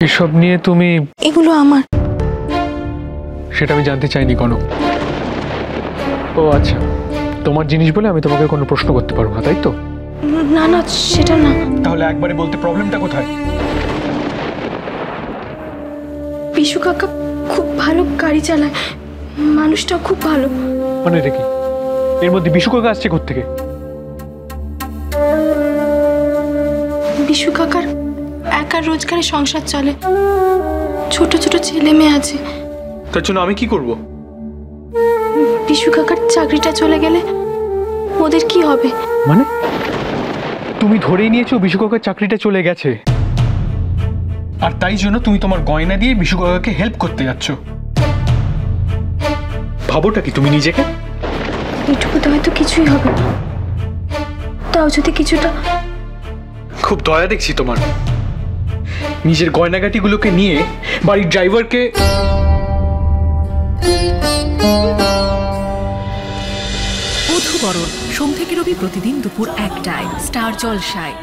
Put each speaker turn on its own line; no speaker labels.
এসব নিয়ে তুমি
এগুলো আমার।
সেটা আমি জানতে চাইনি কোনো। ও আচ্ছা, তোমার জিনিস বলে আমি তোমাকে কোনো প্রশ্ন করতে পারবো না, তাই তো?
না না, সেটা না।
তাহলে একবারে বলতে প্রবলেমটা কোথায়?
বিশু কাকা খুব ভালো গাড়ি চালায়, মানুষটাও খুব ভালো।
মানে রেখে এর মধ্যে বিশু কাকা আসছে কোত্থেকে?
বিশু কাকার একার রোজগারে সংসার চলে, ছোট ছোট ছেলে মেয়ে আছে।
তার জন্য আমি কি করব?
বিশু কাকার চাকরিটা চলে গেলে ওদের কি হবে?
মানে তুমি ধরেই নিয়েছো বিশু কাকার চাকরিটা চলে গেছে, আর তাই জন্য তুমি তোমার গয়না দিয়ে বিশু কাকাকে হেল্প করতে যাচ্ছ? ভাবোটা কি তুমি নিজেকে?
এইটুকুতে হয়তো কিছুই হবে না, তাও যদি কিছুটা।
খুব দয়া দেখছি তোমার। নিজের গয়নাগাটিগুলোকে নিয়ে বাড়ির ড্রাইভারকে।
বধূবরণ সোম থেকে রবি প্রতিদিন দুপুর 1টায় স্টার জলসায়।